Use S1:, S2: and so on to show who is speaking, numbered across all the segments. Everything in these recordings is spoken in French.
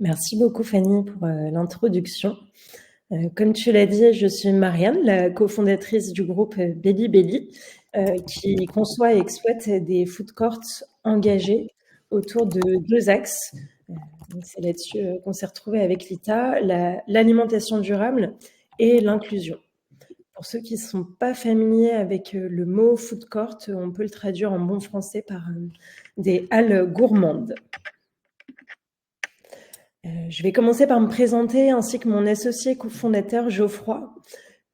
S1: Merci beaucoup Fanny pour l'introduction. Comme tu l'as dit, je suis Marianne, la cofondatrice du groupe Belly Belly, qui conçoit et exploite des food courts engagés autour de deux axes. Donc c'est là-dessus qu'on s'est retrouvé avec Lita, l'alimentation durable et l'inclusion. Pour ceux qui ne sont pas familiers avec le mot food court, on peut le traduire en bon français par des halles gourmandes. Je vais commencer par me présenter ainsi que mon associé cofondateur Geoffroy.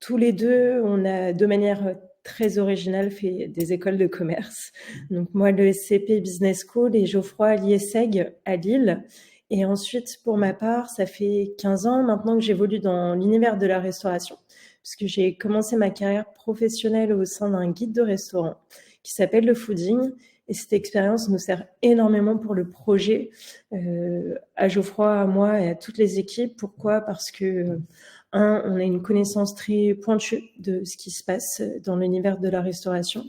S1: Tous les deux, on a de manière très originale fait des écoles de commerce. Donc moi, le SCP Business School et Geoffroy l'IESEG à Lille. Et ensuite, pour ma part, ça fait 15 ans maintenant que j'évolue dans l'univers de la restauration, puisque j'ai commencé ma carrière professionnelle au sein d'un guide de restaurant qui s'appelle le Fooding. Et cette expérience nous sert énormément pour le projet, à Geoffroy, à moi et à toutes les équipes. Pourquoi ? Parce que, on a une connaissance très pointue de ce qui se passe dans l'univers de la restauration.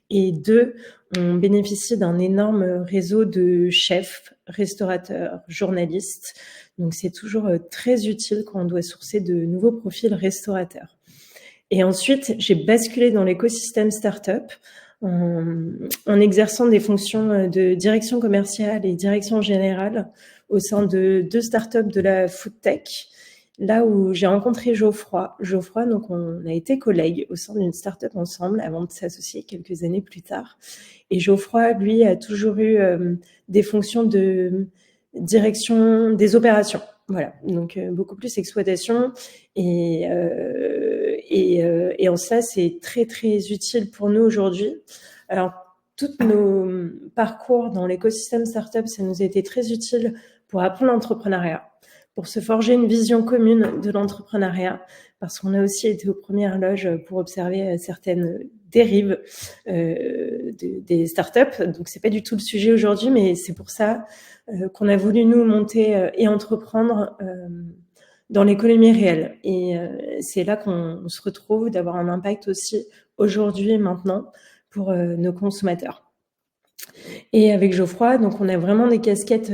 S1: Et deux, on bénéficie d'un énorme réseau de chefs, restaurateurs, journalistes. Donc, c'est toujours très utile quand on doit sourcer de nouveaux profils restaurateurs. Et ensuite, j'ai basculé dans l'écosystème startup en exerçant des fonctions de direction commerciale et direction générale au sein de deux startups de la food tech, là où j'ai rencontré Geoffroy. Geoffroy, donc on a été collègues au sein d'une startup ensemble avant de s'associer quelques années plus tard. Et Geoffroy, lui, a toujours eu des fonctions de direction des opérations. Voilà, donc beaucoup plus exploitation et en ça, c'est très, très utile pour nous aujourd'hui. Alors, tous nos parcours dans l'écosystème startup, ça nous a été très utile pour apprendre l'entrepreneuriat, pour se forger une vision commune de l'entrepreneuriat, parce qu'on a aussi été aux premières loges pour observer certaines dérives des startups. Donc, c'est pas du tout le sujet aujourd'hui, mais c'est pour ça qu'on a voulu nous monter et entreprendre dans l'économie réelle. Et c'est là qu'on se retrouve d'avoir un impact aussi aujourd'hui et maintenant pour nos consommateurs. Et avec Geoffroy, donc on a vraiment des casquettes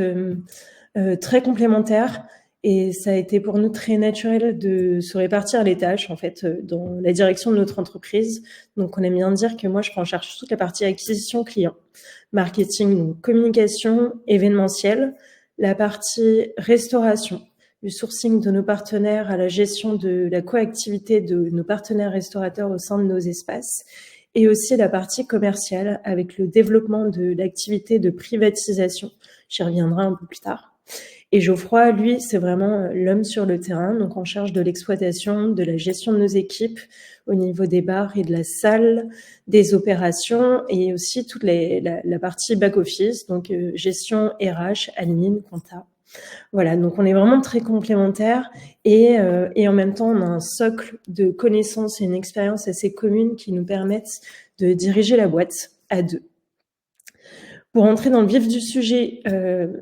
S1: très complémentaires. Et ça a été pour nous très naturel de se répartir les tâches, en fait, dans la direction de notre entreprise. Donc, on aime bien dire que moi, je prends en charge toute la partie acquisition client, marketing, donc communication, événementiel, la partie restauration, du sourcing de nos partenaires à la gestion de la coactivité de nos partenaires restaurateurs au sein de nos espaces, et aussi la partie commerciale avec le développement de l'activité de privatisation. J'y reviendrai un peu plus tard. Et Geoffroy, lui, c'est vraiment l'homme sur le terrain, donc en charge de l'exploitation, de la gestion de nos équipes au niveau des bars et de la salle, des opérations et aussi toute la partie back-office, donc gestion RH, admin, compta. Voilà, donc on est vraiment très complémentaires et en même temps, on a un socle de connaissances et une expérience assez commune qui nous permettent de diriger la boîte à deux. Pour entrer dans le vif du sujet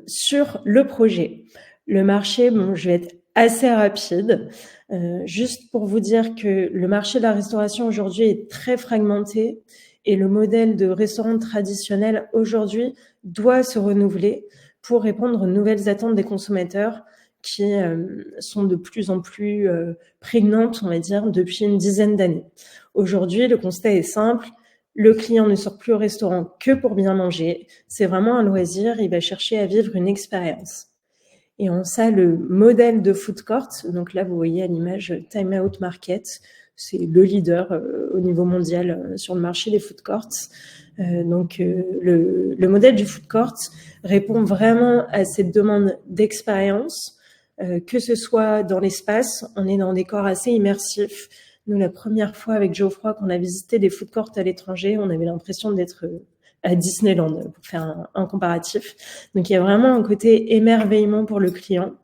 S1: sur le projet, le marché, bon, je vais être assez rapide. Juste pour vous dire que le marché de la restauration aujourd'hui est très fragmenté et le modèle de restaurant traditionnel aujourd'hui doit se renouveler pour répondre aux nouvelles attentes des consommateurs qui sont de plus en plus prégnantes, on va dire, depuis une dizaine d'années. Aujourd'hui, le constat est simple. Le client ne sort plus au restaurant que pour bien manger. C'est vraiment un loisir. Il va chercher à vivre une expérience. Et en ça, le modèle de food court, donc là, vous voyez à l'image Time Out Market, c'est le leader au niveau mondial sur le marché des food courts. Le modèle du food court répond vraiment à cette demande d'expérience, que ce soit dans l'espace, on est dans des décors assez immersifs. Nous, la première fois avec Geoffroy qu'on a visité des food courts à l'étranger, on avait l'impression d'être à Disneyland, pour faire un comparatif. Donc, il y a vraiment un côté émerveillement pour le client.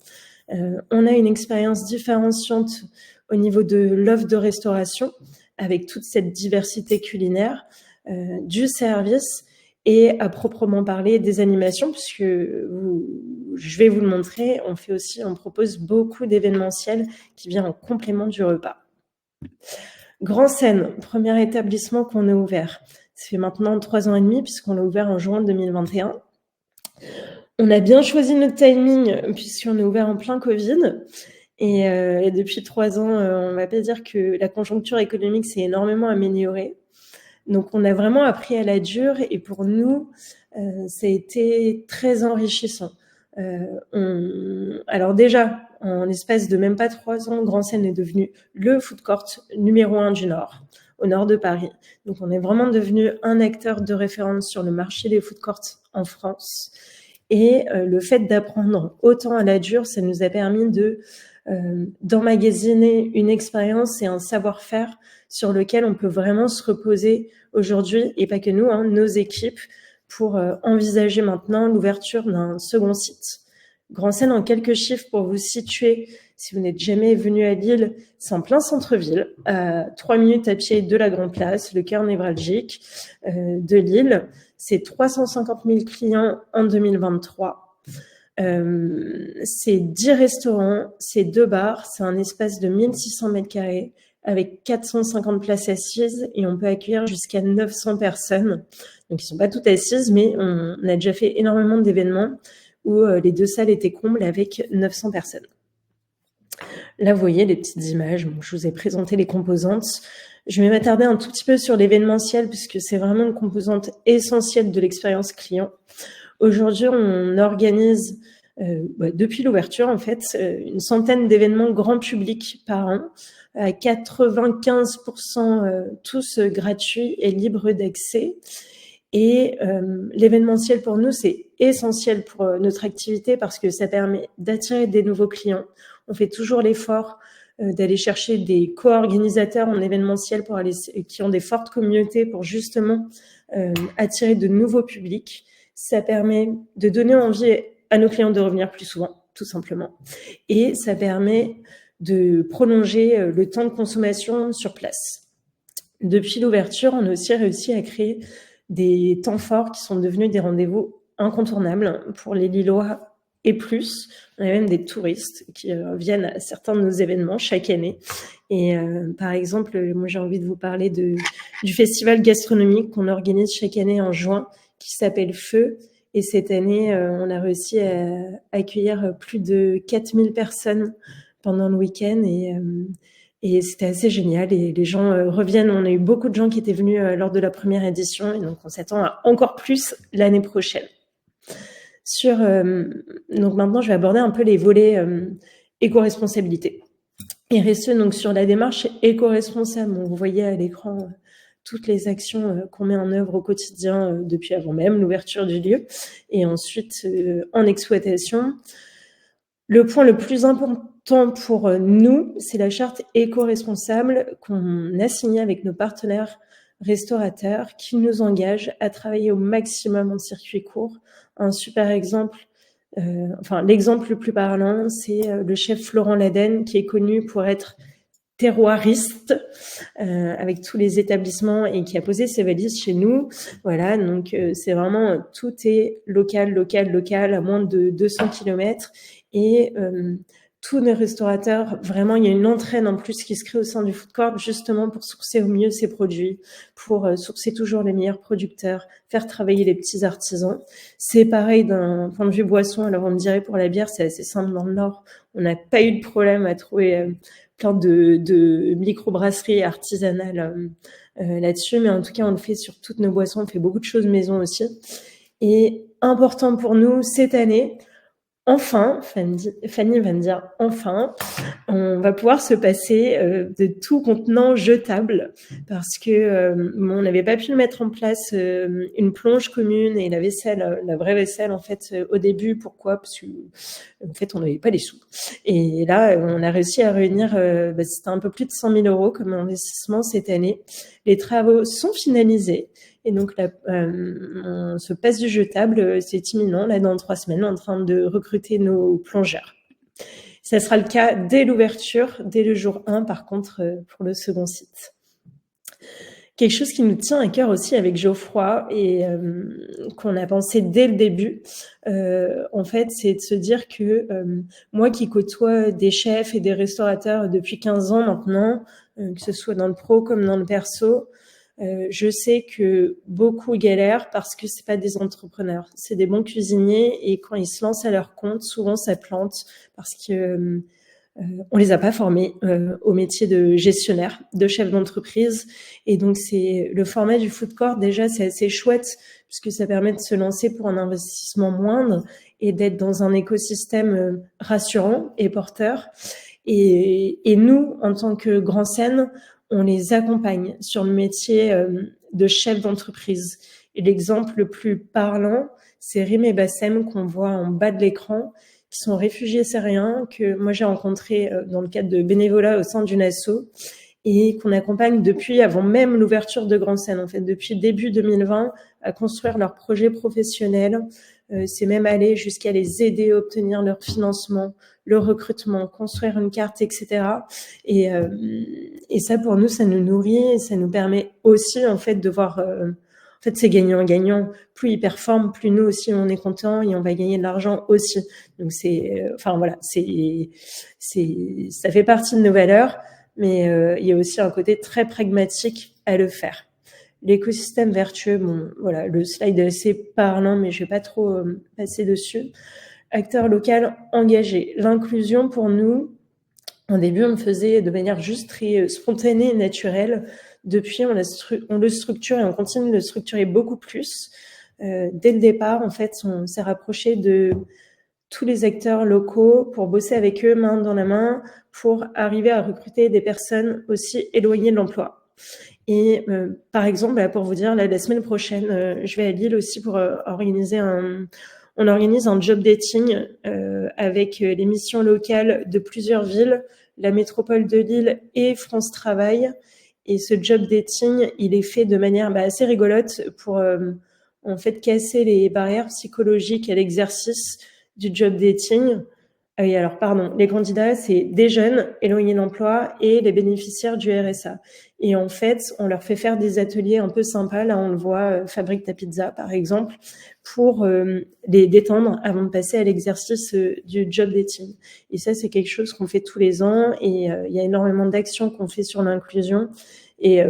S1: On a une expérience différenciante au niveau de l'offre de restauration, avec toute cette diversité culinaire, du service et à proprement parler des animations, puisque je vais vous le montrer, on propose beaucoup d'événementiels qui vient en complément du repas. Grand Seine, premier établissement qu'on a ouvert. Ça fait maintenant 3 ans et demi puisqu'on l'a ouvert en juin 2021. On a bien choisi notre timing puisqu'on est ouvert en plein Covid et depuis 3 ans, on va pas dire que la conjoncture économique s'est énormément améliorée. Donc on a vraiment appris à la dure et pour nous, ça a été très enrichissant. Alors déjà, en l'espace de même pas 3 ans, Grand Seine est devenu le food court numéro 1 du Nord, au nord de Paris. Donc on est vraiment devenu un acteur de référence sur le marché des food courts en France. Et le fait d'apprendre autant à la dure, ça nous a permis d'emmagasiner une expérience et un savoir-faire sur lequel on peut vraiment se reposer aujourd'hui, et pas que nous, nos équipes, pour envisager maintenant l'ouverture d'un second site. Grand Seine, en quelques chiffres pour vous situer, si vous n'êtes jamais venu à Lille, c'est en plein centre-ville, à 3 minutes à pied de la Grande Place, le cœur névralgique de Lille. C'est 350 000 clients en 2023. C'est 10 restaurants, c'est 2 bars, c'est un espace de 1600 mètres carrés avec 450 places assises et on peut accueillir jusqu'à 900 personnes. Donc, ils sont pas toutes assises, mais on a déjà fait énormément d'événements où les 2 salles étaient combles avec 900 personnes. Là, vous voyez les petites images. Bon, je vous ai présenté les composantes. Je vais m'attarder un tout petit peu sur l'événementiel puisque c'est vraiment une composante essentielle de l'expérience client. Aujourd'hui, on organise, depuis l'ouverture, en fait, une centaine d'événements grand public par an, à 95% tous gratuits et libres d'accès. Et l'événementiel pour nous, c'est essentiel pour notre activité parce que ça permet d'attirer des nouveaux clients. On fait toujours l'effort d'aller chercher des co-organisateurs en événementiel qui ont des fortes communautés pour justement attirer de nouveaux publics. Ça permet de donner envie à nos clients de revenir plus souvent, tout simplement. Et ça permet de prolonger le temps de consommation sur place. Depuis l'ouverture, on a aussi réussi à créer des temps forts qui sont devenus des rendez-vous incontournables pour les Lillois et plus. On a même des touristes qui viennent à certains de nos événements chaque année. Et par exemple, moi j'ai envie de vous parler du festival gastronomique qu'on organise chaque année en juin, qui s'appelle Feu. Et cette année, on a réussi à accueillir plus de 4000 personnes pendant le week-end et c'était assez génial. Et les gens reviennent. On a eu beaucoup de gens qui étaient venus lors de la première édition et donc on s'attend à encore plus l'année prochaine. Donc maintenant, je vais aborder un peu les volets éco-responsabilité. RSE, donc sur la démarche éco-responsable. Vous voyez à l'écran toutes les actions qu'on met en œuvre au quotidien depuis avant même l'ouverture du lieu et ensuite en exploitation. Le point le plus important pour nous, c'est la charte éco-responsable qu'on a signée avec nos partenaires restaurateurs qui nous engagent à travailler au maximum en circuit court. Un super exemple, l'exemple le plus parlant, c'est le chef Florent Laden qui est connu pour être terroiriste avec tous les établissements et qui a posé ses valises chez nous. Voilà, donc c'est vraiment tout est local à moins de 200 km et tous nos restaurateurs, vraiment, il y a une entraîne en plus qui se crée au sein du food court justement pour sourcer au mieux ses produits, pour sourcer toujours les meilleurs producteurs, faire travailler les petits artisans. C'est pareil d'un point de vue boisson. Alors on me dirait pour la bière, c'est assez simple dans le Nord. On n'a pas eu de problème à trouver plein de microbrasseries artisanales là-dessus, mais en tout cas, on le fait sur toutes nos boissons. On fait beaucoup de choses maison aussi. Et important pour nous cette année, enfin, Fanny va me dire enfin, on va pouvoir se passer de tout contenant jetable parce que on n'avait pas pu mettre en place une plonge commune et la vaisselle, la vraie vaisselle en fait au début. Pourquoi? Parce que en fait on n'avait pas les sous. Et là on a réussi à réunir, c'était un peu plus de 100 000 € comme investissement cette année. Les travaux sont finalisés. Et donc, on se passe du jetable, c'est imminent. Là, dans 3 semaines, on est en train de recruter nos plongeurs. Ça sera le cas dès l'ouverture, dès le jour 1, par contre, pour le second site. Quelque chose qui nous tient à cœur aussi avec Geoffroy et qu'on a pensé dès le début, en fait, c'est de se dire que moi qui côtoie des chefs et des restaurateurs depuis 15 ans maintenant, que ce soit dans le pro comme dans le perso, Je sais que beaucoup galèrent parce que c'est pas des entrepreneurs, c'est des bons cuisiniers et quand ils se lancent à leur compte, souvent ça plante parce que on les a pas formés au métier de gestionnaire, de chef d'entreprise. Et donc, c'est le format du food court. Déjà, c'est assez chouette puisque ça permet de se lancer pour un investissement moindre et d'être dans un écosystème rassurant et porteur. Et nous, en tant que Grand Seine, on les accompagne sur le métier de chef d'entreprise. Et l'exemple le plus parlant, c'est Rim et Bassem qu'on voit en bas de l'écran, qui sont réfugiés syriens, que moi j'ai rencontrés dans le cadre de bénévolat au sein d'une asso et qu'on accompagne depuis avant même l'ouverture de Grand Seine, en fait, depuis début 2020, à construire leur projet professionnel. C'est même aller jusqu'à les aider à obtenir leur financement, le recrutement, construire une carte, etc. Et ça, pour nous, ça nous nourrit et ça nous permet aussi, en fait, de voir... en fait, c'est gagnant-gagnant. Plus ils performent, plus nous aussi, on est content et on va gagner de l'argent aussi. Donc, enfin, voilà, ça fait partie de nos valeurs, mais il y a aussi un côté très pragmatique à le faire. L'écosystème vertueux, bon, voilà, le slide est assez parlant, mais je vais pas trop passer dessus. Acteur local engagé. L'inclusion, pour nous, au début, on le faisait de manière juste très spontanée et naturelle. Depuis, on le structure et on continue de le structurer beaucoup plus. Dès le départ, en fait, on s'est rapproché de tous les acteurs locaux pour bosser avec eux main dans la main pour arriver à recruter des personnes aussi éloignées de l'emploi. Et par exemple, là, pour vous dire, là, la semaine prochaine, je vais à Lille aussi pour organiser on organise un job dating avec les missions locales de plusieurs villes, la métropole de Lille et France Travail. Et ce job dating, il est fait de manière assez rigolote pour en fait casser les barrières psychologiques à l'exercice du job dating. Oui, alors pardon, les candidats, c'est des jeunes éloignés de l'emploi et les bénéficiaires du RSA. Et en fait, on leur fait faire des ateliers un peu sympas. Là, on le voit, Fabrique ta pizza, par exemple, pour les détendre avant de passer à l'exercice du job dating. Et ça, c'est quelque chose qu'on fait tous les ans et il y a énormément d'actions qu'on fait sur l'inclusion et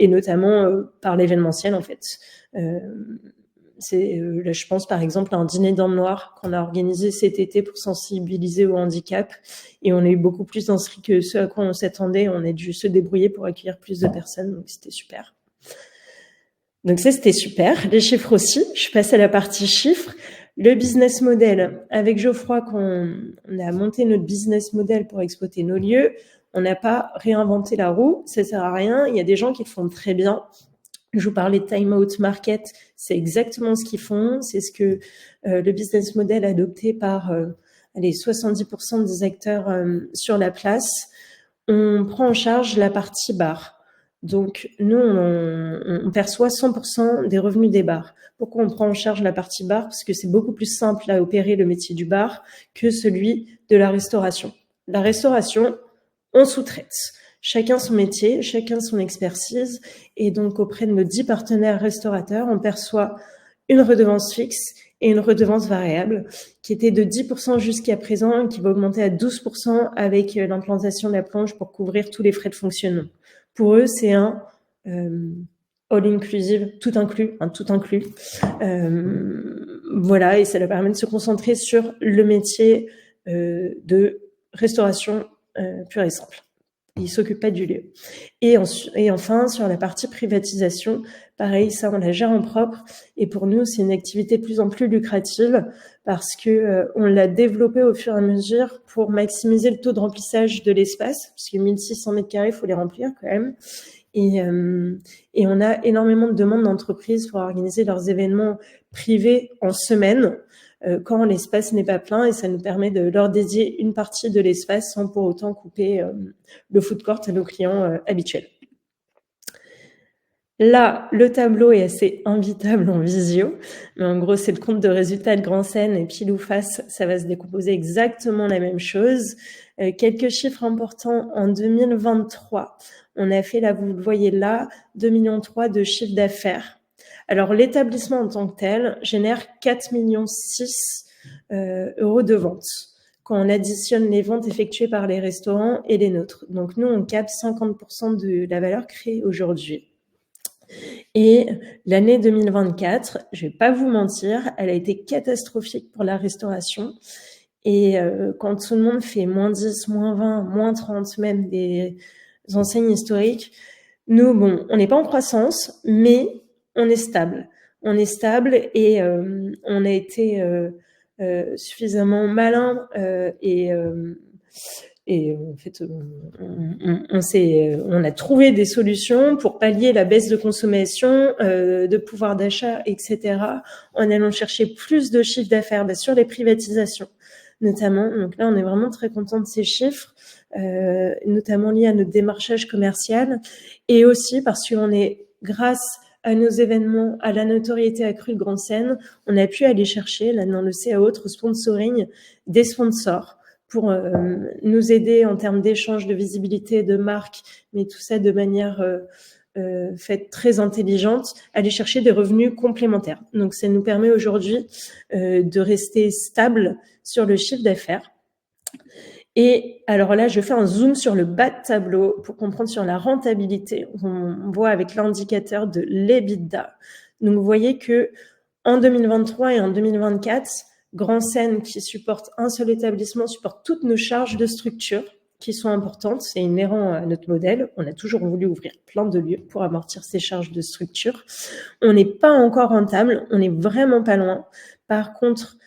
S1: notamment par l'événementiel, en fait. Là, je pense par exemple à un dîner dans le noir qu'on a organisé cet été pour sensibiliser au handicap et on a eu beaucoup plus d'inscrits que ce à quoi on s'attendait. On a dû se débrouiller pour accueillir plus de personnes, donc c'était super. Donc ça, c'était super. Les chiffres aussi. Je passe à la partie chiffres. Le business model. Avec Geoffroy, on a monté notre business model pour exploiter nos lieux. On n'a pas réinventé la roue. Ça sert à rien. Il y a des gens qui le font très bien. Je vous parlais de Time Out Market, c'est exactement ce qu'ils font, c'est ce que le business model adopté par 70% des acteurs sur la place. On prend en charge la partie bar. Donc, nous, on perçoit 100% des revenus des bars. Pourquoi on prend en charge la partie bar? Parce que c'est beaucoup plus simple à opérer le métier du bar que celui de la restauration. La restauration, on sous-traite. Chacun son métier, chacun son expertise. Et donc, auprès de nos 10 partenaires restaurateurs, on perçoit une redevance fixe et une redevance variable qui était de 10% jusqu'à présent et qui va augmenter à 12% avec l'implantation de la planche pour couvrir tous les frais de fonctionnement. Pour eux, c'est un all-inclusive, tout inclus. Voilà, et ça leur permet de se concentrer sur le métier de restauration pure et simple. Ils s'occupent pas du lieu. Et enfin, sur la partie privatisation, pareil, ça, on la gère en propre. Et pour nous, c'est une activité de plus en plus lucrative parce que on l'a développée au fur et à mesure pour maximiser le taux de remplissage de l'espace, parce que 1600 mètres carrés, il faut les remplir quand même. Et on a énormément de demandes d'entreprises pour organiser leurs événements privés en semaine quand l'espace n'est pas plein, et ça nous permet de leur dédier une partie de l'espace sans pour autant couper le food court à nos clients habituels. Là, le tableau est assez invitable en visio, mais en gros, c'est le compte de résultats de Grand Seine et pile ou face, ça va se décomposer exactement la même chose. Quelques chiffres importants en 2023. On a fait, là, vous le voyez là, 2,3 millions de chiffre d'affaires. Alors, l'établissement en tant que tel génère 4,6 millions euros de ventes quand on additionne les ventes effectuées par les restaurants et les nôtres. Donc, nous, on capte 50% de la valeur créée aujourd'hui. Et l'année 2024, je vais pas vous mentir, elle a été catastrophique pour la restauration. Et quand tout le monde fait -10, -20, -30, même des enseignes historiques, nous, bon, on n'est pas en croissance, mais on est stable. On est stable et on a été suffisamment malin et en fait, on a trouvé des solutions pour pallier la baisse de consommation, de pouvoir d'achat, etc., en allant chercher plus de chiffre d'affaires sur les privatisations, notamment. Donc là, on est vraiment très content de ces chiffres, notamment liés à notre démarchage commercial, et aussi parce qu'on est, grâce à nos événements, à la notoriété accrue de Grande Seine, on a pu aller chercher, là, dans le CA autre sponsoring, des sponsors pour nous aider en termes d'échange, de visibilité, de marque, mais tout ça de manière faite très intelligente, aller chercher des revenus complémentaires. Donc, ça nous permet aujourd'hui de rester stable sur le chiffre d'affaires. Et alors là, je fais un zoom sur le bas de tableau pour comprendre sur la rentabilité. On voit avec l'indicateur de l'EBITDA. Donc, vous voyez que en 2023 et en 2024, Grand Seine, qui supporte un seul établissement, supporte toutes nos charges de structure qui sont importantes. C'est inhérent à notre modèle. On a toujours voulu ouvrir plein de lieux pour amortir ces charges de structure. On n'est pas encore rentable. On n'est vraiment pas loin. Par contre,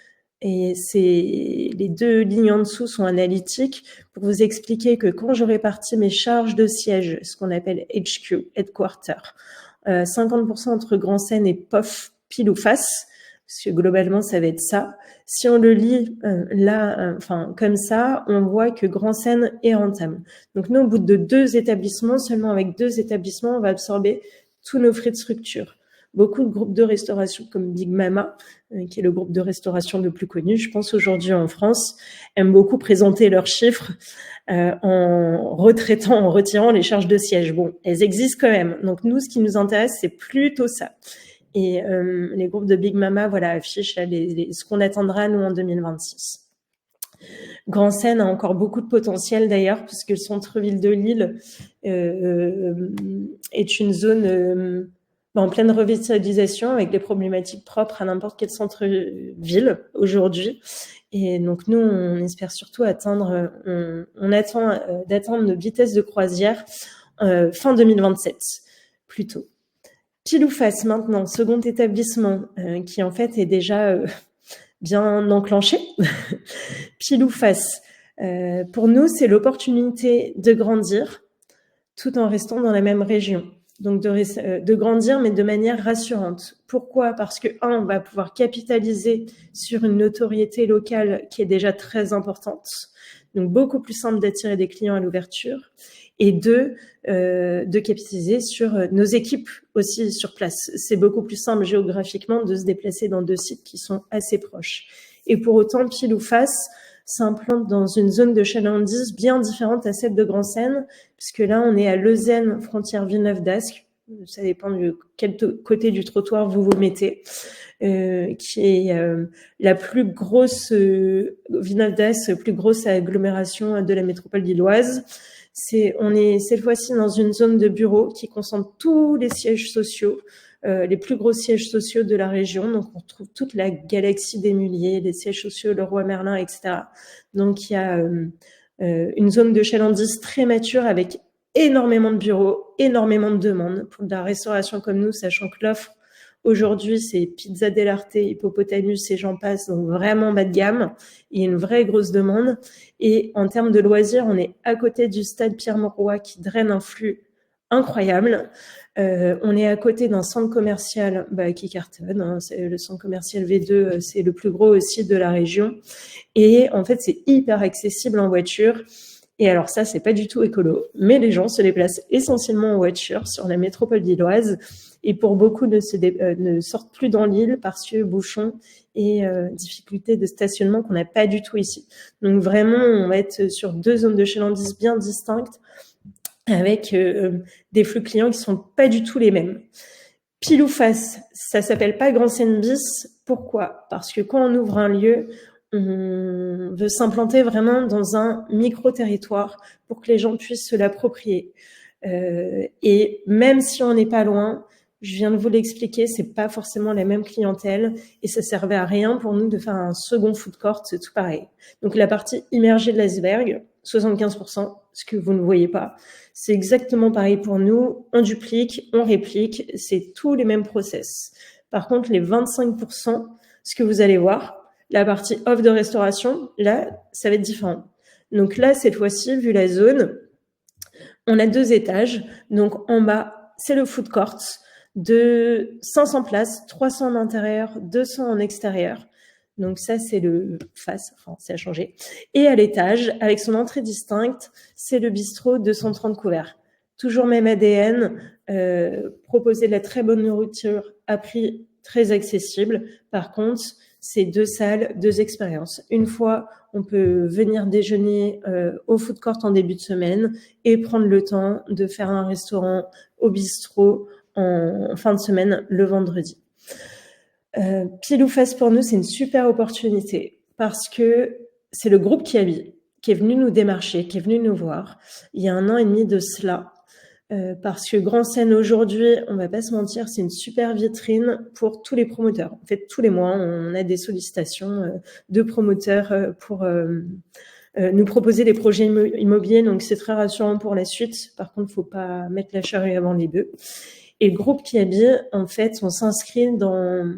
S1: et les deux lignes en dessous sont analytiques pour vous expliquer que quand je répartis mes charges de siège, ce qu'on appelle HQ, Headquarter, 50% entre Grand Seine et POF, pile ou face, parce que globalement, ça va être ça. Si on le lit comme ça, on voit que Grand Seine est rentable. Donc nous, au bout de 2 établissements, seulement avec 2 établissements, on va absorber tous nos frais de structure. Beaucoup de groupes de restauration comme Big Mama, qui est le groupe de restauration le plus connu, je pense aujourd'hui en France, aiment beaucoup présenter leurs chiffres en retirant les charges de siège. Bon, elles existent quand même. Donc nous, ce qui nous intéresse, c'est plutôt ça. Et les groupes de Big Mama, voilà, affichent là, ce qu'on attendra, nous, en 2026. Grand Seine a encore beaucoup de potentiel, d'ailleurs, puisque le centre-ville de Lille est une zone en pleine revitalisation, avec des problématiques propres à n'importe quel centre-ville aujourd'hui. Et donc, nous, on espère surtout on attend d'atteindre nos vitesses de croisière fin 2027, plutôt. Pile ou face maintenant, second établissement, qui en fait est déjà bien enclenché. Pile ou face, pour nous, c'est l'opportunité de grandir tout en restant dans la même région. Donc de grandir, mais de manière rassurante. Pourquoi ? Parce que, on va pouvoir capitaliser sur une notoriété locale qui est déjà très importante, donc beaucoup plus simple d'attirer des clients à l'ouverture. Et de capitaliser sur nos équipes aussi sur place. C'est beaucoup plus simple géographiquement de se déplacer dans 2 sites qui sont assez proches. Et pour autant, pile ou face s'implante dans une zone de chalandise bien différente à celle de Grand Seine, puisque là, on est à Leuzen, frontière Villeneuve-d'Ascq. Ça dépend de quel côté du trottoir vous vous mettez. Qui est la plus grosse, Villeneuve-d'Ascq, plus grosse agglomération de la métropole lilloise. On est cette fois-ci dans une zone de bureaux qui concentre tous les sièges sociaux, les plus gros sièges sociaux de la région. Donc, on retrouve toute la galaxie des Mulliers, les sièges sociaux, Leroy Merlin, etc. Donc, il y a une zone de chalandise très mature avec énormément de bureaux, énormément de demandes pour de la restauration comme nous, sachant que l'offre aujourd'hui, c'est Pizza dell'Arte, Hippopotamus et j'en passe, donc vraiment bas de gamme. Il y a une vraie grosse demande. Et en termes de loisirs, on est à côté du stade Pierre-Mauroy qui draine un flux incroyable. On est à côté d'un centre commercial qui cartonne. Hein, c'est le centre commercial V2, c'est le plus gros aussi de la région. Et en fait, c'est hyper accessible en voiture. Et alors ça, c'est pas du tout écolo, mais les gens se déplacent essentiellement en voiture sur la métropole lilloise. Et pour beaucoup, ne sortent plus dans l'île parce que bouchons et difficultés de stationnement qu'on n'a pas du tout ici. Donc vraiment, on va être sur 2 zones de chalandise bien distinctes avec des flux clients qui sont pas du tout les mêmes. Pile ou face, ça s'appelle pas Grand Seine bis. Pourquoi ? Parce que quand on ouvre un lieu, on veut s'implanter vraiment dans un micro-territoire pour que les gens puissent se l'approprier. Et même si on n'est pas loin, Je viens de vous l'expliquer, c'est pas forcément la même clientèle et ça servait à rien pour nous de faire un second food court, c'est tout pareil. Donc la partie immergée de l'iceberg, 75%, ce que vous ne voyez pas, c'est exactement pareil pour nous. On duplique, on réplique, c'est tous les mêmes process. Par contre, les 25%, ce que vous allez voir, la partie offre de restauration, là, ça va être différent. Donc là, cette fois-ci, vu la zone, on a 2 étages. Donc en bas, c'est le food court de 500 places, 300 en intérieur, 200 en extérieur. Donc ça, c'est le face, enfin, ça a changé. Et à l'étage, avec son entrée distincte, c'est le bistrot 230 couverts. Toujours même ADN, proposer de la très bonne nourriture à prix très accessible. Par contre, c'est 2 salles, 2 expériences. Une fois, on peut venir déjeuner au food court en début de semaine et prendre le temps de faire un restaurant au bistrot en fin de semaine, le vendredi. Pile ou face pour nous, c'est une super opportunité parce que c'est le groupe Kiabi qui est venu nous démarcher, qui est venu nous voir il y a 1 an et demi de cela. Parce que Grand Seine aujourd'hui, on va pas se mentir, c'est une super vitrine pour tous les promoteurs. En fait, tous les mois, on a des sollicitations de promoteurs pour nous proposer des projets immobiliers. Donc, c'est très rassurant pour la suite. Par contre, faut pas mettre la charrue avant les bœufs. Et le groupe Kiabi, en fait, on s'inscrit dans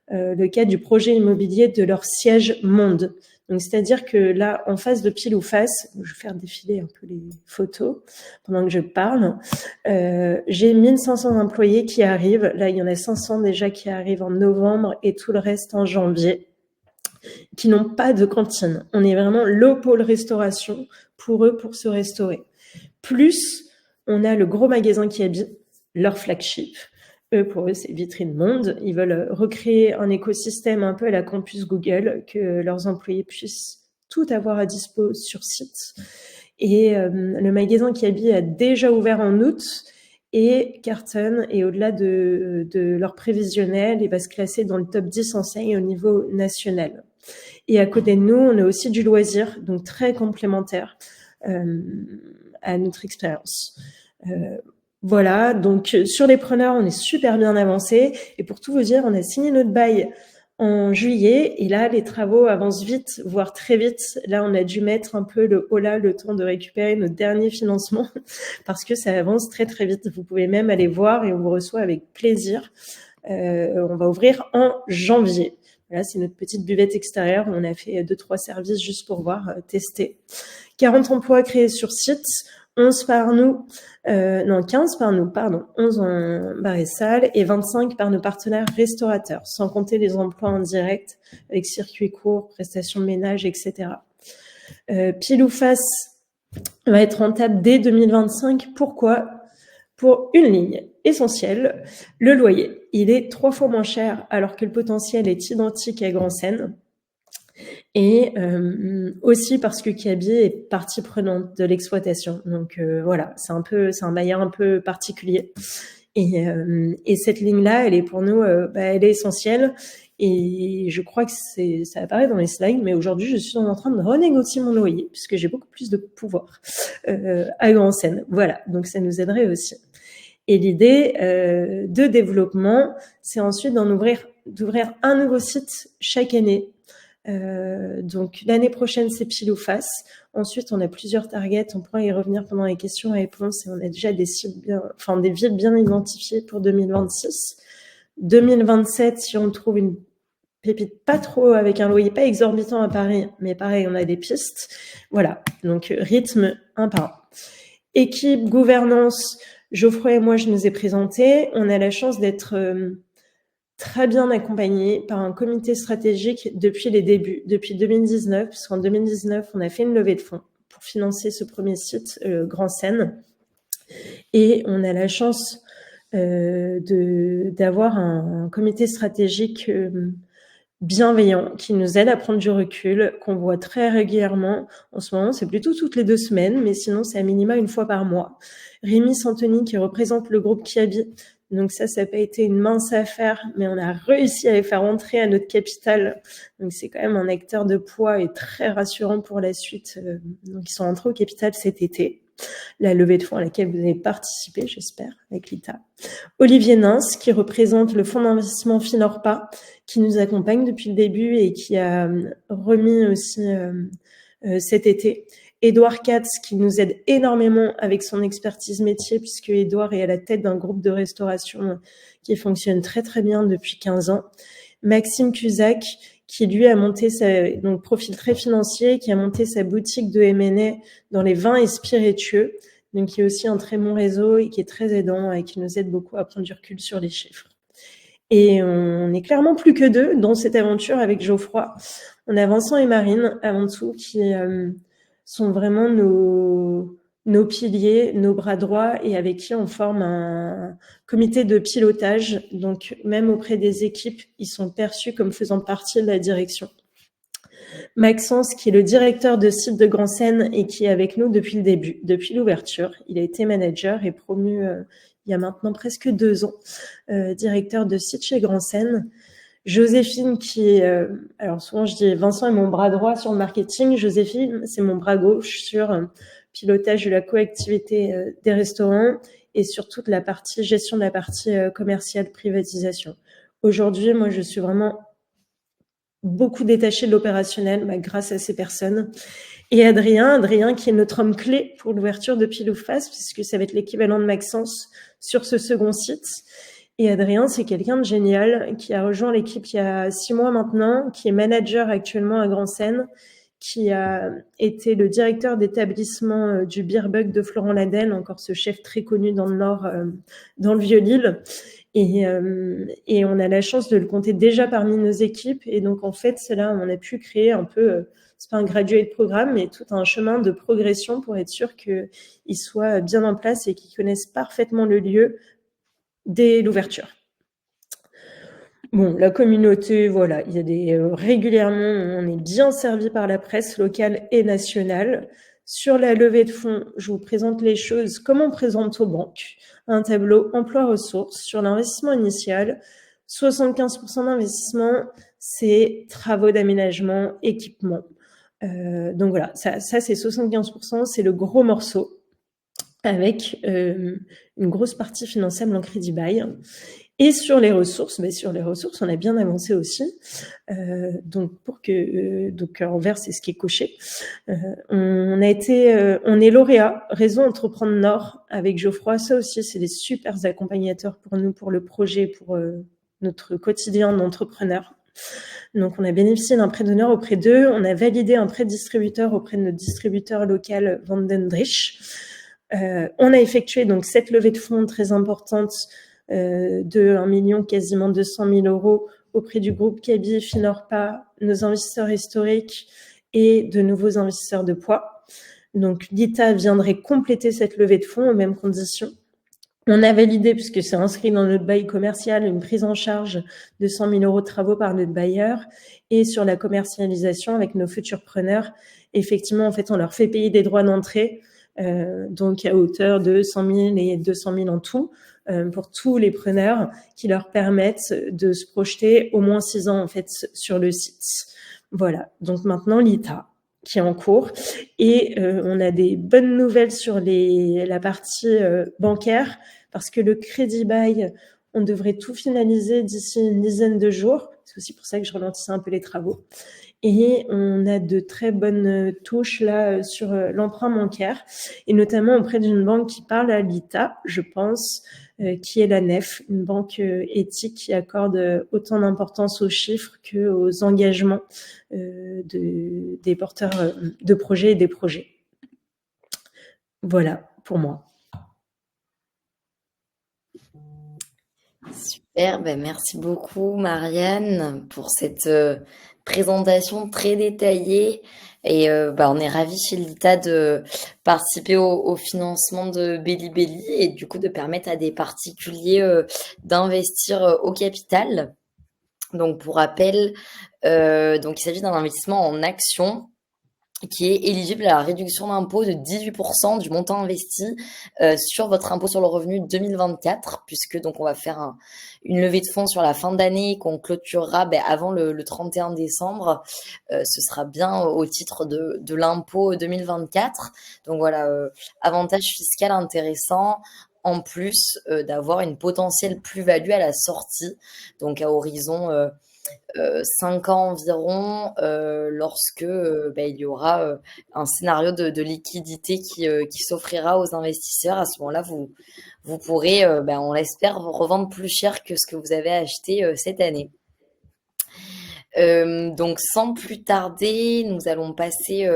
S1: le cadre du projet immobilier de leur siège Monde. Donc, c'est-à-dire que là, en face de Pile ou Face, je vais faire défiler un peu les photos pendant que je parle. J'ai 1500 employés qui arrivent. Là, il y en a 500 déjà qui arrivent en novembre et tout le reste en janvier, qui n'ont pas de cantine. On est vraiment le pôle restauration pour eux, pour se restaurer. Plus, on a le gros magasin Kiabi, leur flagship. Pour eux, c'est vitrine monde. Ils veulent recréer un écosystème un peu à la campus Google, que leurs employés puissent tout avoir à dispo sur site. Et le magasin Kiabi a déjà ouvert en août et cartonne, et au-delà de leur prévisionnel, il va se classer dans le top 10 enseignes au niveau national. Et à côté de nous, on a aussi du loisir, donc très complémentaire à notre expérience. Voilà, donc sur les preneurs, on est super bien avancé. Et pour tout vous dire, on a signé notre bail en juillet. Et là, les travaux avancent vite, voire très vite. Là, on a dû mettre un peu le holà, le temps de récupérer notre dernier financement parce que ça avance très, très vite. Vous pouvez même aller voir et on vous reçoit avec plaisir. On va ouvrir en janvier. Là, c'est notre petite buvette extérieure. On a fait 2-3 services juste pour voir, tester. 40 emplois créés sur site. 11 par nous, 15 par nous, pardon, 11 en bar et salle et 25 par nos partenaires restaurateurs, sans compter les emplois en direct avec circuit court, prestations de ménage, etc. Pile ou face va être rentable dès 2025. Pourquoi ? Pour une ligne essentielle, le loyer. Il est 3 fois moins cher alors que le potentiel est identique à Grand Seine. Et aussi parce que Kiabi est partie prenante de l'exploitation. Donc voilà, c'est un bailleur un peu particulier. Et cette ligne-là, elle est pour nous, elle est essentielle. Et je crois que ça apparaît dans les slides, mais aujourd'hui, je suis en train de renégocier mon loyer puisque j'ai beaucoup plus de pouvoir à Grand Seine. Voilà, donc ça nous aiderait aussi. Et l'idée de développement, c'est ensuite d'ouvrir un nouveau site chaque année. Donc l'année prochaine, c'est pile ou face. Ensuite, on a plusieurs targets. On pourra y revenir pendant les questions et réponses. Et on a déjà des villes bien identifiées pour 2026. 2027, si on trouve une pépite pas trop avec un loyer pas exorbitant à Paris, mais pareil, on a des pistes. Voilà. Donc rythme un par un. Équipe, gouvernance. Geoffroy et moi, je nous ai présenté. On a la chance d'être très bien accompagné par un comité stratégique depuis les débuts, depuis 2019, puisqu'en 2019, on a fait une levée de fonds pour financer ce premier site, Grand Seine. Et on a la chance d'avoir un comité stratégique bienveillant qui nous aide à prendre du recul, qu'on voit très régulièrement. En ce moment, c'est plutôt toutes les 2 semaines, mais sinon, c'est à minima 1 fois par mois. Rémi Santoni, qui représente le groupe Kiabi. Donc ça n'a pas été une mince affaire, mais on a réussi à les faire entrer à notre capital. Donc c'est quand même un acteur de poids et très rassurant pour la suite. Donc ils sont entrés au capital cet été. la levée de fonds à laquelle vous avez participé, j'espère, avec l'ITA. Olivier Nins, qui représente le fonds d'investissement Finorpa, qui nous accompagne depuis le début et qui a remis aussi cet été. Édouard Katz, qui nous aide énormément avec son expertise métier, puisque Édouard est à la tête d'un groupe de restauration qui fonctionne très très bien depuis 15 ans. Maxime Cusac, qui lui a monté donc profil très financier, qui a monté sa boutique de M&A dans les vins et spiritueux, donc qui est aussi un très bon réseau et qui est très aidant et qui nous aide beaucoup à prendre du recul sur les chiffres. Et on n'est clairement plus que deux dans cette aventure avec Geoffroy. On a Vincent et Marine avant tout qui sont vraiment nos piliers, nos bras droits et avec qui on forme un comité de pilotage. Donc même auprès des équipes, ils sont perçus comme faisant partie de la direction. Maxence, qui est le directeur de site de Grand Seine et qui est avec nous depuis le début, depuis l'ouverture. Il a été manager et promu il y a maintenant presque 2 ans, directeur de site chez Grand Seine. Joséphine, qui alors souvent je dis Vincent est mon bras droit sur le marketing, Joséphine c'est mon bras gauche sur pilotage de la coactivité des restaurants et sur toute la partie gestion de la partie commerciale, privatisation. Aujourd'hui, moi je suis vraiment beaucoup détaché de l'opérationnel grâce à ces personnes. Et Adrien qui est notre homme clé pour l'ouverture de Pile ou Face, puisque ça va être l'équivalent de Maxence sur ce second site. Et Adrien, c'est quelqu'un de génial qui a rejoint l'équipe il y a 6 mois maintenant, qui est manager actuellement à Grand Seine, qui a été le directeur d'établissement du Beerbug de Florent Ladel, encore ce chef très connu dans le Nord, dans le Vieux-Lille. Et on a la chance de le compter déjà parmi nos équipes. Et donc, en fait, c'est là où on a pu créer un peu, c'est pas un graduate programme, mais tout un chemin de progression pour être sûr qu'ils soient bien en place et qu'ils connaissent parfaitement le lieu dès l'ouverture. Bon, la communauté, voilà, il y a régulièrement, on est bien servi par la presse locale et nationale. Sur la levée de fonds, je vous présente les choses comme on présente aux banques. Un tableau emploi-ressources sur l'investissement initial. 75% d'investissement, c'est travaux d'aménagement, équipement. Donc voilà, ça c'est 75%, c'est le gros morceau avec une grosse partie finançable en crédit bail. Et sur les ressources, on a bien avancé aussi. Donc en vert, c'est ce qui est coché. On est lauréat Réseau Entreprendre Nord avec Geoffroy. Ça aussi, c'est des super accompagnateurs pour nous, pour le projet, pour notre quotidien d'entrepreneur. Donc, on a bénéficié d'un prêt d'honneur auprès d'eux. On a validé un prêt distributeur auprès de notre distributeur local Vandendrich. On a effectué donc cette levée de fonds très importante de 1 million, quasiment 200 000 euros auprès du groupe Kaby, Finorpa, nos investisseurs historiques et de nouveaux investisseurs de poids. Donc, l'ITA viendrait compléter cette levée de fonds aux mêmes conditions. On a validé, puisque c'est inscrit dans notre bail commercial, une prise en charge de 100 000 euros de travaux par notre bailleur. Et sur la commercialisation avec nos futurs preneurs, effectivement, en fait, on leur fait payer des droits d'entrée, donc à hauteur de 100 000 et 200 000 en tout, pour tous les preneurs qui leur permettent de se projeter au moins 6 ans, en fait, sur le site. Voilà. Donc maintenant, l'ITA qui est en cours. Et on a des bonnes nouvelles sur la partie bancaire, parce que le crédit bail, on devrait tout finaliser d'ici une dizaine de jours. C'est aussi pour ça que je ralentissais un peu les travaux. Et on a de très bonnes touches là sur l'emprunt bancaire, et notamment auprès d'une banque qui parle à l'ITA, je pense, qui est la NEF, une banque éthique qui accorde autant d'importance aux chiffres qu'aux engagements des porteurs de projets et des projets. Voilà pour moi.
S2: Super, merci beaucoup Marianne pour cette présentation très détaillée. Et on est ravis chez l'ITA de participer au financement de Belli et du coup de permettre à des particuliers d'investir au capital. Donc pour rappel, donc il s'agit d'un investissement en actions qui est éligible à la réduction d'impôt de 18% du montant investi sur votre impôt sur le revenu 2024, puisque donc on va faire une levée de fonds sur la fin d'année qu'on clôturera avant le 31 décembre. Ce sera bien au titre de l'impôt 2024. Donc voilà, avantage fiscal intéressant, en plus d'avoir une potentielle plus-value à la sortie, donc à horizon 5 ans environ, lorsque il y aura un scénario de liquidité qui s'offrira aux investisseurs. À ce moment-là, vous pourrez, on l'espère, revendre plus cher que ce que vous avez acheté cette année. Donc, sans plus tarder, nous allons passer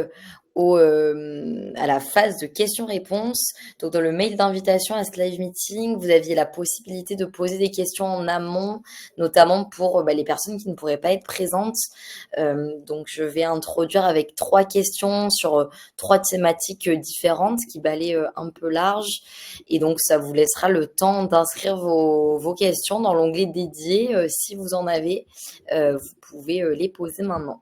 S2: à la phase de questions-réponses. Donc, dans le mail d'invitation à ce live meeting, vous aviez la possibilité de poser des questions en amont, notamment pour les personnes qui ne pourraient pas être présentes. Donc, je vais introduire avec 3 questions sur 3 thématiques différentes qui balayent un peu large. Et donc, ça vous laissera le temps d'inscrire vos questions dans l'onglet dédié si vous en avez. Vous pouvez les poser maintenant.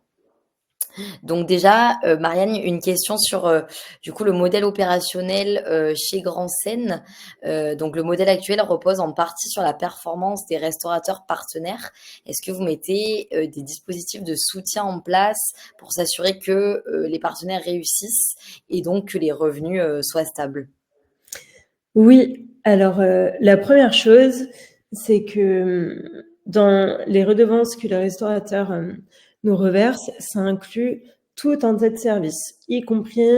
S2: Donc déjà, Marianne, une question sur du coup le modèle opérationnel chez Grand Seine. Donc le modèle actuel repose en partie sur la performance des restaurateurs partenaires. Est-ce que vous mettez des dispositifs de soutien en place pour s'assurer que les partenaires réussissent et donc que les revenus soient stables?
S1: Oui, alors la première chose, c'est que dans les redevances que les restaurateurs nous reversent, ça inclut tout un tas de services, y compris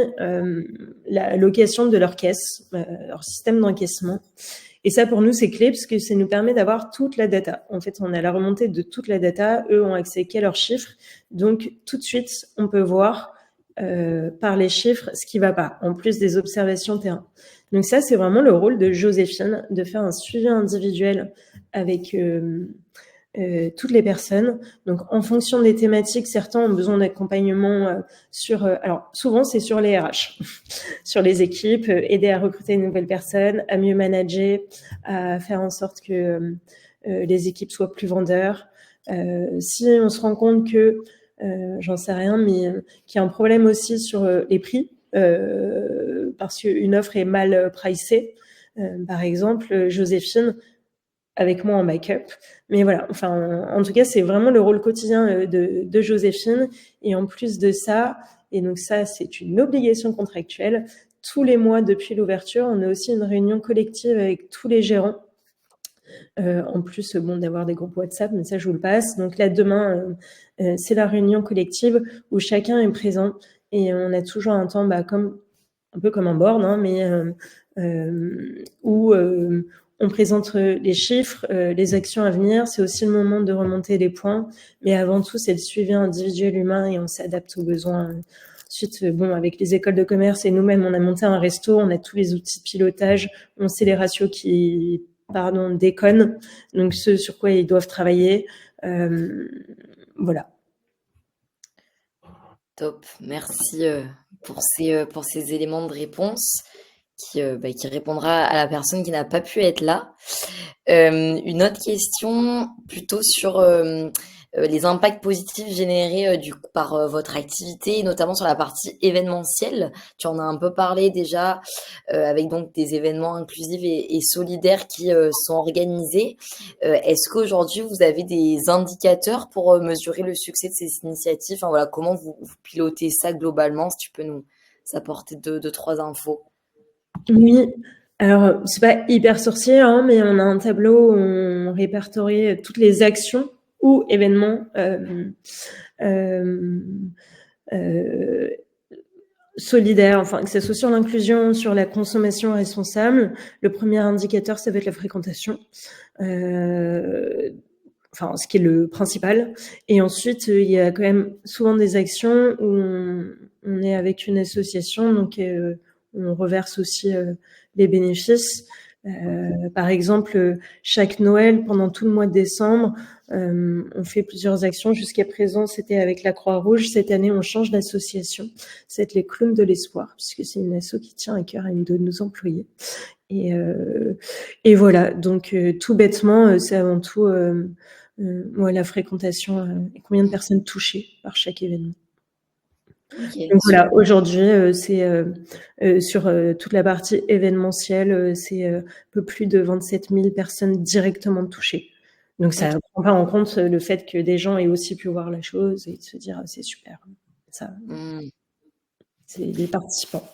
S1: la location de leur caisse, leur système d'encaissement. Et ça, pour nous, c'est clé parce que ça nous permet d'avoir toute la data. En fait, on a la remontée de toute la data. Eux ont accès qu'à leurs chiffres. Donc, tout de suite, on peut voir par les chiffres ce qui va pas, en plus des observations terrain. Donc ça, c'est vraiment le rôle de Joséphine, de faire un suivi individuel avec toutes les personnes. Donc, en fonction des thématiques, certains ont besoin d'accompagnement sur... alors, souvent, c'est sur les RH, sur les équipes, aider à recruter une nouvelle personne, à mieux manager, à faire en sorte que les équipes soient plus vendeurs. Si on se rend compte que, j'en sais rien, mais qu'il y a un problème aussi sur les prix, parce qu'une offre est mal pricée, par exemple, Joséphine, avec moi en backup. Mais voilà, enfin, en tout cas, c'est vraiment le rôle quotidien de Joséphine. Et en plus de ça, et donc ça, c'est une obligation contractuelle, tous les mois depuis l'ouverture, on a aussi une réunion collective avec tous les gérants. En plus, bon, d'avoir des groupes WhatsApp, mais ça, je vous le passe. Donc là, demain, c'est la réunion collective où chacun est présent et on a toujours un temps, comme un peu comme un board, hein, mais où on présente les chiffres, les actions à venir. C'est aussi le moment de remonter les points, mais avant tout, c'est le suivi individuel humain et on s'adapte aux besoins. Ensuite, avec les écoles de commerce et nous-mêmes, on a monté un resto, on a tous les outils de pilotage, on sait les ratios qui déconnent, donc ce sur quoi ils doivent travailler. Voilà.
S2: Top, merci pour ces éléments de réponse qui répondra à la personne qui n'a pas pu être là. Une autre question plutôt sur les impacts positifs générés par votre activité, notamment sur la partie événementielle. Tu en as un peu parlé déjà, avec donc des événements inclusifs et solidaires qui sont organisés. Est-ce qu'aujourd'hui vous avez des indicateurs pour mesurer le succès de ces initiatives? Enfin, voilà, comment vous pilotez ça globalement? Si tu peux nous apporter deux, trois infos.
S1: Oui, alors c'est pas hyper sorcier, hein, mais on a un tableau où on répertorie toutes les actions ou événements solidaires, enfin que ce soit sur l'inclusion, sur la consommation responsable. Le premier indicateur, ça va être la fréquentation. Ce qui est le principal. Et ensuite, il y a quand même souvent des actions où on est avec une association, donc on reverse aussi les bénéfices. Par exemple, chaque Noël, pendant tout le mois de décembre, on fait plusieurs actions. Jusqu'à présent, c'était avec la Croix-Rouge. Cette année, on change d'association. C'est les Clowns de l'Espoir, puisque c'est une asso qui tient à cœur à une de nos employés. Et voilà, donc tout bêtement, c'est avant tout la fréquentation et combien de personnes touchées par chaque événement.
S2: OK,
S1: Donc
S2: super.
S1: voilà, aujourd'hui, c'est, sur, toute la partie événementielle, c'est, un peu plus de 27 000 personnes directement touchées. Donc ça
S2: OK.
S1: ne prend pas en compte, le fait que des gens aient aussi pu voir la chose et de se dire: «C'est super». Ça,
S2: Mmh,
S1: c'est des participants.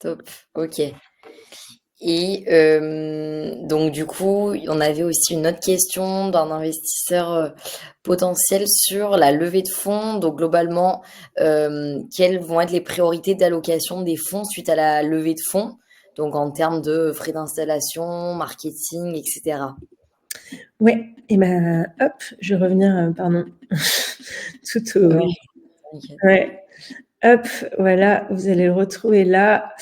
S2: top. OK. Et donc du coup, on avait aussi une autre question d'un investisseur, potentiel sur la levée de fonds. Donc globalement, quelles vont être les priorités d'allocation des fonds suite à la levée de fonds? Donc en termes de frais d'installation, marketing et cetera.
S1: Ouais et ben, hop, je vais revenir, pardon, tout
S2: Oui,
S1: au
S2: t'inquiète.
S1: ouais, hop, voilà, vous allez le retrouver là.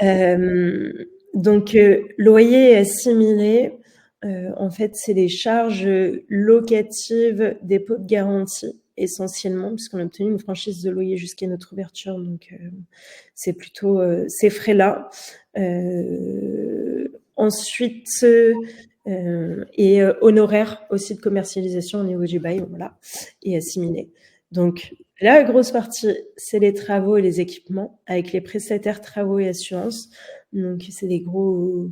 S1: Hem, donc loyer assimilé, en fait, c'est des charges, locatives, dépôt de garantie essentiellement, puisqu'on a obtenu une franchise de loyer jusqu'à notre ouverture, donc c'est plutôt, ces frais-là. Ensuite, et honoraires aussi de commercialisation au niveau du bail, voilà, et assimilé. Donc la grosse partie, c'est les travaux et les équipements avec les prestataires travaux et assurances. Donc c'est des gros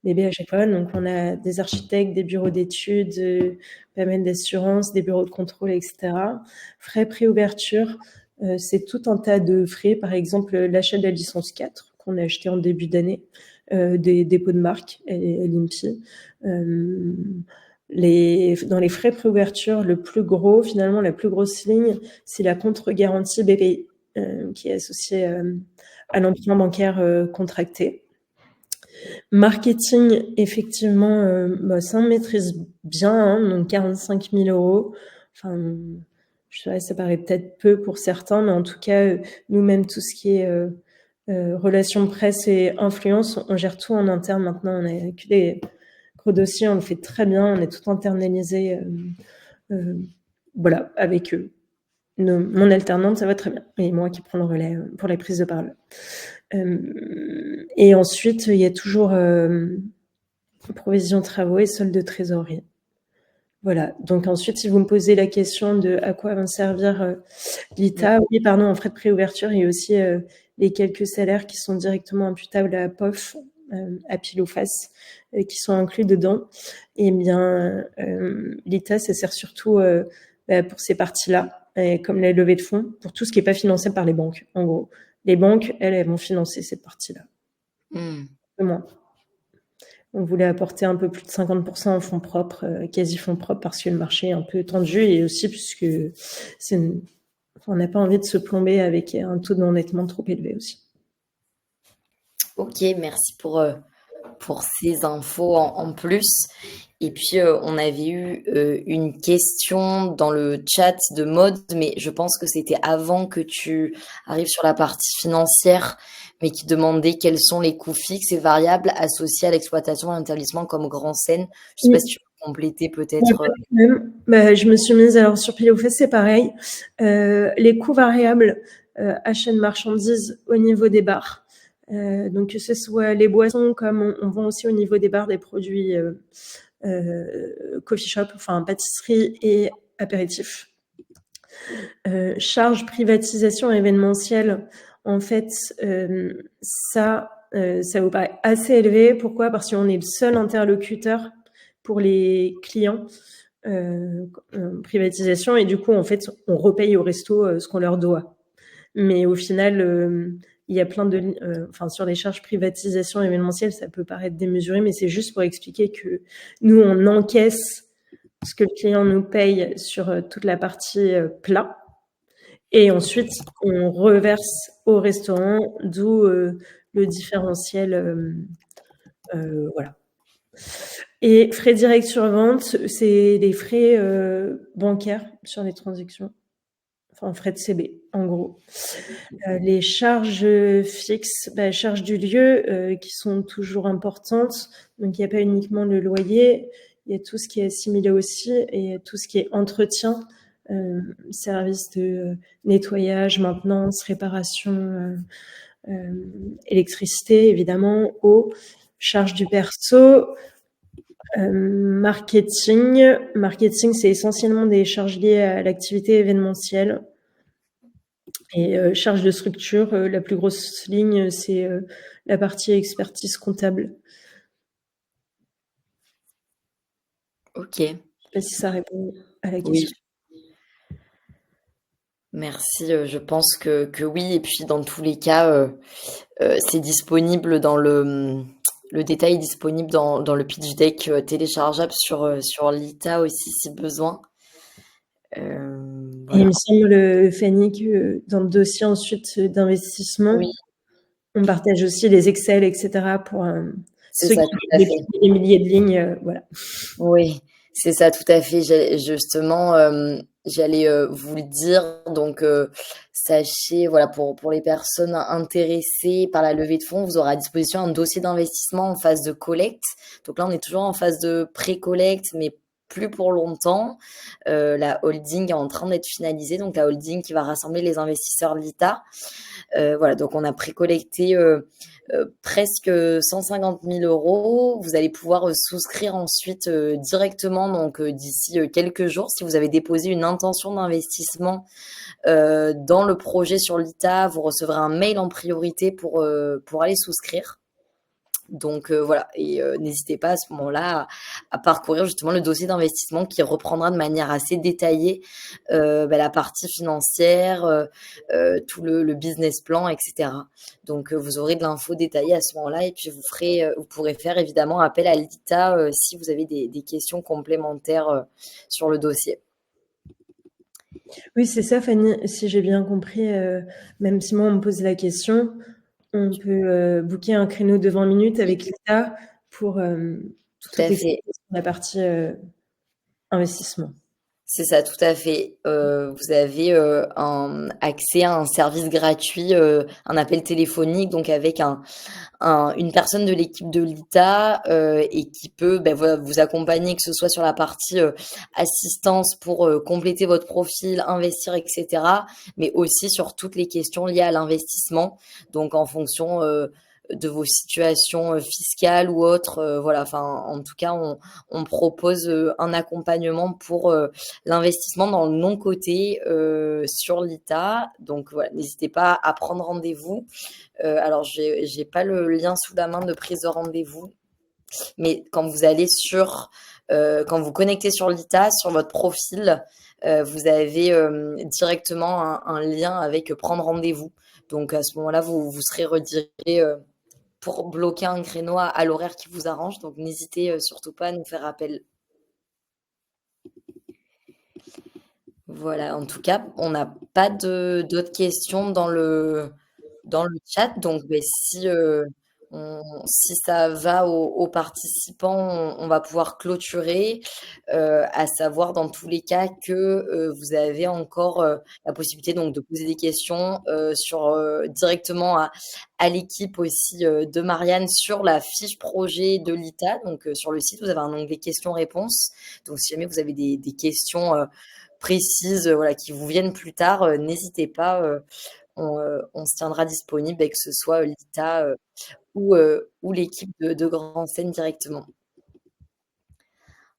S1: bébés à chaque fois. Donc on a des architectes, des bureaux d'études, pas mal d'assurances, des bureaux de contrôle, et cetera. Frais préouverture, c'est tout un tas de frais. Par exemple, l'achat de la licence 4 qu'on a acheté en début d'année, des dépôts de marque et l'INPI. Dans les frais préouverture, le plus gros, finalement, la plus grosse ligne, c'est la contre-garantie BPI, qui est associée à l'emprunt bancaire contracté. Marketing, effectivement, ça on maîtrise bien, hein, donc 45 000 €. Enfin, je sais pas, ça paraît peut-être peu pour certains, mais en tout cas, nous-mêmes, tout ce qui est relations presse et influence, on gère tout en interne maintenant. On a que des gros dossiers, on le fait très bien, on est tout internalisé, voilà, avec eux. Mon alternante, ça va très bien, et moi qui prends le relais pour les prises de parole. Et ensuite, il y a toujours provision travaux et solde de trésorerie. Voilà. Donc ensuite, si vous me posez la question de à quoi vont servir
S2: Mmh.
S1: l'ITA, oui, pardon, en frais de préouverture, il y a aussi les quelques salaires qui sont directement imputables à POF, à pile ou face, qui sont inclus dedans. Et bien, l'ITA, ça sert surtout pour ces parties-là, comme la levée de fonds, pour tout ce qui n'est pas financé par les banques, en gros. Les banques, elles vont financer cette partie-là.
S2: Mmh.
S1: Moins. On voulait apporter un peu plus de 50% en fonds propres, quasi fonds propres, parce que le marché est un peu tendu et aussi puisque on n'a pas envie de se plomber avec un taux d'endettement trop élevé aussi.
S2: OK, merci pour ces infos en plus. Et puis, on avait eu, une question dans le chat de Maud, mais je pense que c'était avant que tu arrives sur la partie financière, mais qui demandait quels sont les coûts fixes et variables associés à l'exploitation d'un établissement comme Grand Seine. Je sais pas si
S1: Oui,
S2: tu peux compléter
S1: ouais,
S2: peut-être,
S1: pas de problème. Bah, je me suis mise alors sur Pile ou Face, c'est pareil. Les coûts variables, achat de marchandises au niveau des bars. Donc que ce soit les boissons, comme on vend aussi au niveau des bars des produits coffee shop, enfin pâtisserie et apéritifs. Charges privatisation événementielle, en fait, ça vous paraît assez élevé. Pourquoi? Parce qu'on est le seul interlocuteur pour les clients, privatisation, et du coup, en fait, on repaye au resto ce qu'on leur doit. Mais au final, il y a plein de enfin, sur les charges privatisation événementielle, ça peut paraître démesuré, mais c'est juste pour expliquer que nous, on encaisse ce que le client nous paye sur toute la partie plat, et ensuite on reverse au restaurant, d'où le différentiel, voilà. Et frais directs sur vente, c'est des frais bancaires sur les transactions, enfin frais de CB en gros. Les charges fixes, charges du lieu qui sont toujours importantes. Donc il n'y a pas uniquement le loyer, il y a tout ce qui est assimilé aussi, et tout ce qui est entretien, services de nettoyage, maintenance, réparation, électricité évidemment, eau, charges du perso. Marketing, c'est essentiellement des charges liées à l'activité événementielle. Et charge de structure, la plus grosse ligne, c'est la partie expertise comptable.
S2: Ok,
S1: Je sais pas si ça répond à la
S2: oui,
S1: question.
S2: merci. Je pense que oui. Et puis dans tous les cas, c'est disponible le détail est disponible dans le pitch deck téléchargeable sur l'ITA aussi si besoin.
S1: Et il
S2: Voilà.
S1: me semble, Fanny, que dans le dossier ensuite d'investissement,
S2: Oui,
S1: on partage aussi les Excel, etc. pour
S2: c'est
S1: ceux
S2: ça,
S1: qui
S2: tout à
S1: veulent
S2: fait.
S1: des milliers de lignes. Voilà.
S2: Oui, c'est ça, tout à fait. Justement, j'allais vous le dire. Donc, sachez, voilà, pour les personnes intéressées par la levée de fonds, vous aurez à disposition un dossier d'investissement en phase de collecte. Donc là, on est toujours en phase de pré-collecte, mais plus pour longtemps. La holding est en train d'être finalisée. Donc, la holding qui va rassembler les investisseurs de l'ITA. Voilà, donc on a précollecté presque 150 000 euros. Vous allez pouvoir souscrire ensuite directement, donc d'ici quelques jours, si vous avez déposé une intention d'investissement dans le projet sur l'ITA, vous recevrez un mail en priorité pour aller souscrire. Donc voilà, et n'hésitez pas à ce moment-là à parcourir justement le dossier d'investissement qui reprendra de manière assez détaillée la partie financière, tout le business plan, etc. Donc vous aurez de l'info détaillée à ce moment-là et puis vous pourrez faire évidemment appel à l'ITA si vous avez des questions complémentaires sur le dossier.
S1: Oui, c'est ça, Fanny. Si j'ai bien compris, même si moi on me pose la question, on peut booker un créneau de 20 minutes avec l'État pour
S2: Tout
S1: tout
S2: à
S1: expliquer
S2: fait.
S1: sur la partie investissement.
S2: C'est ça, tout à fait. Vous avez un accès à un service gratuit, un appel téléphonique, donc avec une personne de l'équipe de l'ITA et qui peut voilà, vous accompagner, que ce soit sur la partie assistance pour compléter votre profil, investir, etc., mais aussi sur toutes les questions liées à l'investissement. Donc en fonction de vos situations fiscales ou autres, voilà. Enfin, en tout cas, on propose un accompagnement pour l'investissement dans le non-coté sur l'ITA. Donc voilà, n'hésitez pas à prendre rendez-vous. Alors, j'ai pas le lien sous la main de prise de rendez-vous, mais quand vous connectez sur l'ITA, sur votre profil, vous avez directement un lien avec prendre rendez-vous. Donc à ce moment-là, vous serez redirigé pour bloquer un créneau à l'horaire qui vous arrange. Donc n'hésitez surtout pas à nous faire appel. Voilà, en tout cas, on n'a pas d'autres questions dans le chat. Donc, si ça va aux participants, on va pouvoir clôturer, à savoir dans tous les cas que vous avez encore la possibilité donc de poser des questions directement à l'équipe aussi de Marianne sur la fiche projet de l'ITA. Donc, sur le site, vous avez un onglet questions-réponses. Donc, si jamais vous avez des questions précises, voilà, qui vous viennent plus tard, n'hésitez pas. On se tiendra disponible, et que ce soit l'ITA ou l'équipe de Grand Seine directement.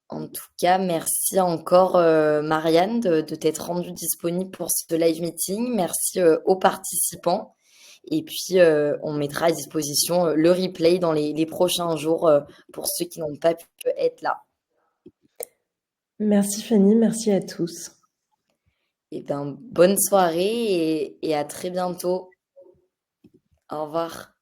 S2: En tout cas, merci encore Marianne de t'être rendue disponible pour ce live meeting. Merci aux participants. Et puis, on mettra à disposition le replay dans les prochains jours pour ceux qui n'ont pas pu être là.
S1: Merci Fanny, merci à tous.
S2: Et bien, bonne soirée et à très bientôt. Au revoir.